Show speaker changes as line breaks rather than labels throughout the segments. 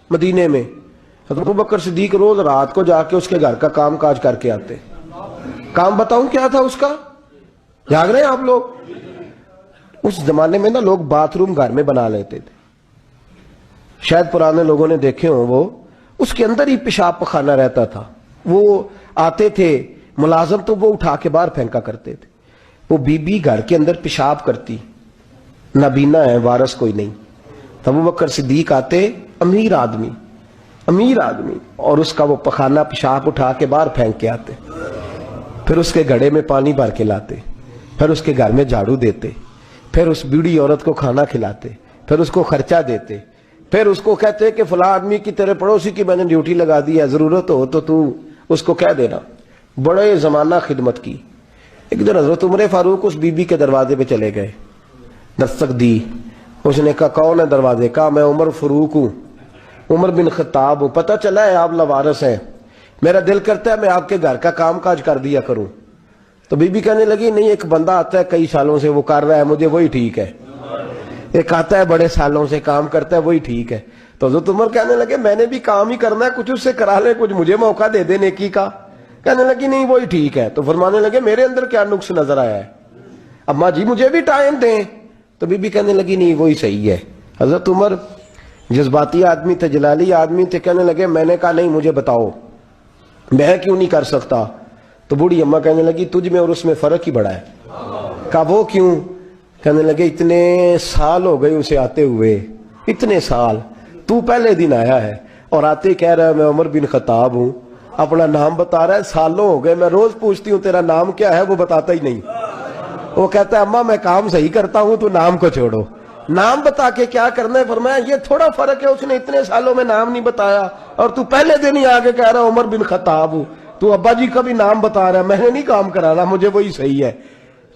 مدینے میں. حضرت ابو بکر صدیق روز رات کو جا کے اس کے گھر کا کام کاج کر کے آتے. کام بتاؤں کیا تھا اس کا؟ جاگ رہے ہیں آپ لوگ؟ اس زمانے میں نا لوگ باتھ روم گھر میں بنا لیتے تھے. شاید پرانے لوگوں نے دیکھے ہوں, وہ اس کے اندر ہی پیشاب پخانہ رہتا تھا. وہ آتے تھے ملازم تو وہ اٹھا کے باہر پھینکا کرتے تھے. وہ بی بی گھر کے اندر پیشاب کرتی, نابینا ہے, وارث کوئی نہیں. ابو بکر صدیق آتے, امیر آدمی, اور اس کا وہ پخانہ پیشاب اٹھا کے باہر پھینک کے آتے. پھر اس کے گھڑے میں پانی بھر کے لاتے, پھر اس کے گھر میں جھاڑو دیتے, پھر اس بوڑھی عورت کو کھانا کھلاتے, پھر اس کو خرچہ دیتے, پھر اس کو کہتے کہ فلاں آدمی کی تیرے پڑوسی کی میں نے ڈیوٹی لگا دی ہے, ضرورت ہو تو اس کو کہہ دینا. بڑے زمانہ خدمت کی. ایک دن حضرت عمر فاروق اس بی بی کے دروازے پہ چلے گئے, دستک دی. اس نے کہا کون ہے دروازے؟ کہا میں عمر فاروق ہوں, عمر بن خطاب ہوں. پتہ چلا ہے آپ لوارث ہیں, میرا دل کرتا ہے میں آپ کے گھر کا کام کاج کر دیا کروں. تو بی بی کہنے لگی نہیں, ایک بندہ آتا ہے کئی سالوں سے وہ کر رہا ہے, مجھے وہی ٹھیک ہے. ایک آتا ہے بڑے سالوں سے کام کرتا ہے, وہی ٹھیک ہے. تو حضرت عمر کہنے لگے میں نے بھی کام ہی کرنا ہے, کچھ اس سے کرا لیں, کچھ مجھے موقع دے دے نیکی کا. کہنے لگی نہیں وہی ٹھیک ہے. تو فرمانے لگے میرے اندر کیا نقص نظر آیا ہے, اماں جی مجھے بھی ٹائم دیں. تو بی بی کہنے لگی نہیں وہی صحیح ہے. حضرت عمر جذباتی آدمی تھے, جلالی آدمی تھے. کہنے لگے میں نے کہا نہیں مجھے بتاؤ میں کیوں نہیں کر سکتا. تو بوڑھی اماں کہنے لگی تجھ میں اور اس میں فرق ہی بڑا ہے. کہا وہ کیوں؟ کہنے لگے اتنے سال ہو گئے اسے آتے ہوئے, اتنے سال. تو پہلے دن آیا ہے اور آتے کہہ رہا ہے میں عمر بن خطاب ہوں, اپنا نام بتا رہا ہے. سالوں ہو گئے میں روز پوچھتی ہوں تیرا نام کیا ہے, وہ بتاتا ہی نہیں. وہ کہتا ہے اماں میں کام صحیح کرتا ہوں, تو نام کو چھوڑو, نام بتا کے کیا کرنا ہے. فرمایا یہ تھوڑا فرق ہے, اس نے اتنے سالوں میں نام نہیں بتایا اور تو پہلے دن ہی آگے کہہ رہا عمر بن خطاب ہوں. تو ابا جی کا بھی نام بتا رہا ہے, میں نے نہیں کام کرانا, مجھے وہی صحیح ہے.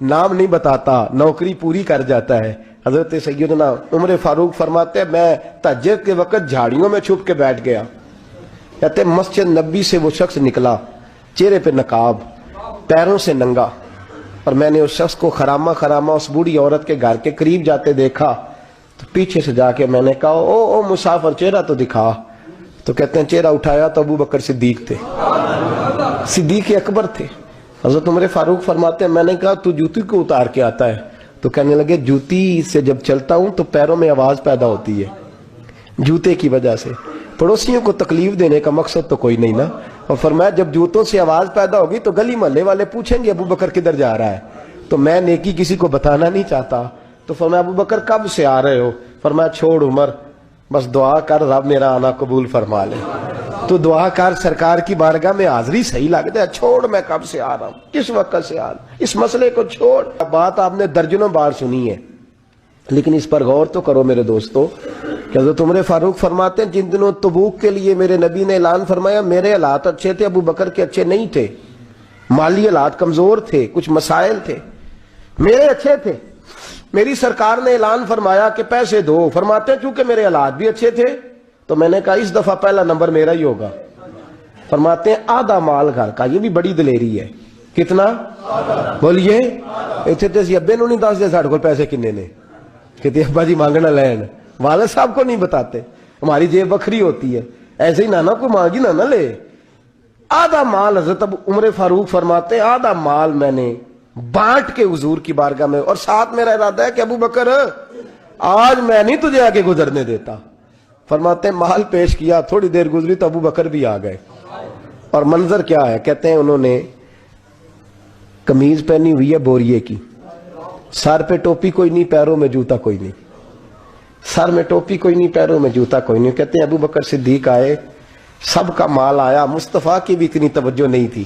نام نہیں بتاتا, نوکری پوری کر جاتا ہے. حضرت سیدنا عمر فاروق فرماتے ہیں میں تہجد کے وقت جھاڑیوں میں چھپ کے بیٹھ گیا. کہتے مسجد نبی سے وہ شخص نکلا, چہرے پہ نقاب, پیروں سے ننگا, اور میں نے اس شخص کو خرامہ اس بوڑھی عورت کے گھر کے قریب جاتے دیکھا. تو پیچھے سے جا کے میں نے کہا او مسافر چہرہ تو دکھا. تو کہتے ہیں چہرہ اٹھایا تو ابو بکر صدیق تھے, صدیق اکبر تھے. حضرت عمر فاروق فرماتے ہیں میں نے کہا تو جوتی کو اتار کے آتا ہے؟ تو کہنے لگے جوتی سے جب چلتا ہوں تو پیروں میں آواز پیدا ہوتی ہے, جوتے کی وجہ سے. پڑوسیوں کو تکلیف دینے کا مقصد تو کوئی نہیں نا. اور فرمایا جب جوتوں سے آواز پیدا ہوگی تو گلی محلے والے پوچھیں گے ابو بکر کدھر جا رہا ہے, تو میں نیکی کسی کو بتانا نہیں چاہتا. تو فرمایا ابو بکر کب سے آ رہے ہو؟ فرمایا چھوڑ عمر, بس دعا کر رب میرا آنا قبول فرما لے. تو دعا کر سرکار کی بارگاہ میں حاضری صحیح لگ جائے, چھوڑ میں کب سے آ رہا ہوں, کس وقت سے آ رہا ہوں, اس مسئلے کو چھوڑ. بات آپ نے درجنوں بار سنی ہے, لیکن اس پر غور تو کرو میرے دوستو. کہ حضرت عمر فاروق فرماتے ہیں جن دنوں تبوک کے لیے میرے نبی نے اعلان فرمایا میرے حالات اچھے تھے, ابو بکر کے اچھے نہیں تھے, مالی حالات کمزور تھے, کچھ مسائل تھے, میرے اچھے تھے. میری سرکار نے اعلان فرمایا کہ پیسے دو. فرماتے ہیں چونکہ میرے حالات بھی اچھے تھے تو میں نے کہا اس دفعہ پہلا نمبر میرا ہی ہوگا. فرماتے ہیں آدھا مال گھر کا, یہ بھی بڑی دلیری ہے. کتنا بولیے؟ اتنے تو اسی ابے نو نہیں دس دے ساڑھے کو پیسے کنے نے, کہتے ابا جی مانگنا لین, والد صاحب کو نہیں بتاتے, ہماری جیب بکھری ہوتی ہے, ایسے ہی نانا کو مانگی نانا لے. آدھا مال حضرت عمر فاروق فرماتے ہیں آدھا مال میں نے بانٹ کے حضور کی بارگاہ میں, اور ساتھ میرا ارادہ ہے کہ ابو بکر آج میں نہیں تجھے آگے گزرنے دیتا. فرماتے ہیں مال پیش کیا, تھوڑی دیر گزری تو ابو بکر بھی آ گئے. اور منظر کیا ہے؟ کہتے ہیں انہوں نے قمیض پہنی ہوئی ہے بوریے کی, سر پہ ٹوپی کوئی نہیں, پیروں میں جوتا کوئی نہیں, سر میں ٹوپی کوئی نہیں, پیروں میں جوتا کوئی نہیں. کہتے ہیں ابو بکر صدیق آئے, سب کا مال آیا, مصطفیٰ کی بھی اتنی توجہ نہیں تھی,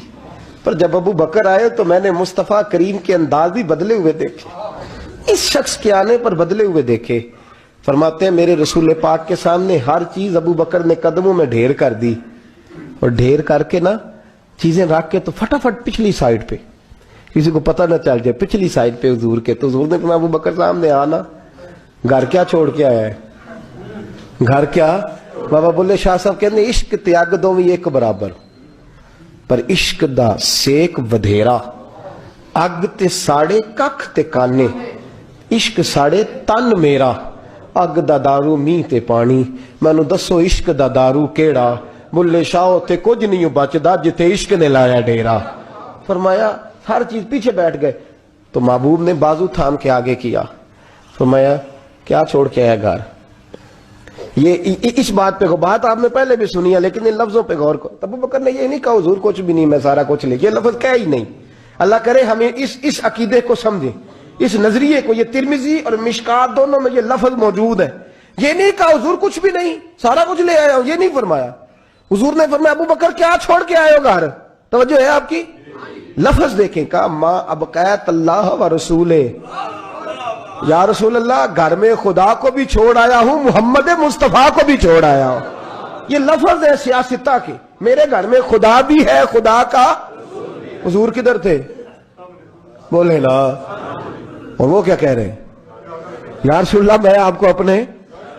پر جب ابو بکر آئے تو میں نے مصطفیٰ کریم کے انداز بھی بدلے ہوئے دیکھے, اس شخص کے آنے پر بدلے ہوئے دیکھے. فرماتے ہیں میرے رسول پاک کے سامنے ہر چیز ابو بکر نے قدموں میں ڈھیر کر دی, اور ڈھیر کر کے نا چیزیں رکھ کے تو فٹافٹ پچھلی سائیڈ پہ, کسی کو پتہ نہ چل جائے, پچھلی سائیڈ پہ حضور کے. تو حضور نے فرمایا ابو بکر سامنے آنا, گھر کیا چھوڑ کے آیا ہے؟ گھر کیا؟ بابا بولے شاہ صاحب کہنے عشق تیاگ دوویں ایک برابر, پر عشق دا سیک ودھیرا, اگ تے ساڑے ککھ تے کانے, عشق ساڑے تن میرا, اگ دا دارو می تے پانی، مینوں دسو عشق دا دارو کیڑا، بلے شاہ تے کچھ نہیں بچدا جتے عشق نے لایا ڈیرا۔ فرمایا ہر چیز پیچھے بیٹھ گئے تو محبوب نے بازو تھام کے آگے کیا، فرمایا کیا چھوڑ کے آیا گھر؟ یہ اس بات پہ بات آپ نے پہلے بھی سنی ہے لیکن ان لفظوں پہ غور کرو۔ ابو بکر نے یہ نہیں کہا حضور کچھ بھی نہیں میں سارا کچھ لے، یہ لفظ کہا ہی نہیں۔ اللہ کرے ہمیں اس عقیدے کو سمجھیں، اس نظریے کو۔ یہ ترمذی اور مشکات دونوں میں یہ لفظ موجود ہے۔ یہ نہیں کہا حضور کچھ بھی نہیں سارا کچھ لے آیا ہوں، یہ نہیں فرمایا۔ حضور نے فرمایا ابو بکر کیا چھوڑ کے آئے ہو گھر؟ توجہ ہے آپ کی؟ لفظ دیکھیں، کہا ما ابقیت اللہ و رسولہ، یا رسول اللہ گھر میں خدا کو بھی چھوڑ آیا ہوں، محمد مصطفیٰ کو بھی چھوڑ آیا ہوں۔ یہ لفظ ہے سیاستہ کے، میرے گھر میں خدا بھی ہے، خدا کا حضور کدھر تھے؟ بولے نا۔ اور وہ کیا کہہ رہے ہیں؟ یا رسول اللہ میں آپ کو اپنے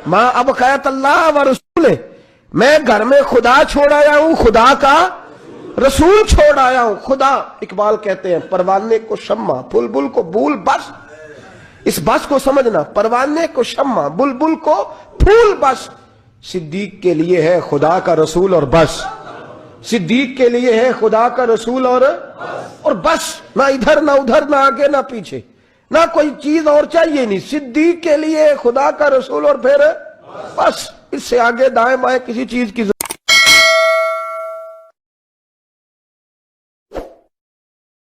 ما ابقیت اللہ و رسولہ، میں گھر میں خدا چھوڑ آیا ہوں، خدا کا رسول چھوڑ آیا ہوں۔ خدا اقبال کہتے ہیں پروانے کو شمع بلبل کو بھول، بس اس بس کو سمجھنا، پروانے کو شمع بلبل کو پھول بس، صدیق کے لیے ہے خدا کا رسول اور بس، صدیق کے لیے ہے خدا کا رسول اور بس، نہ ادھر نہ ادھر نہ آگے نہ پیچھے، نہ کوئی چیز اور چاہیے نہیں، صدیق کے لیے خدا کا رسول اور پھر بس، اس سے آگے دائیں بائیں کسی چیز کی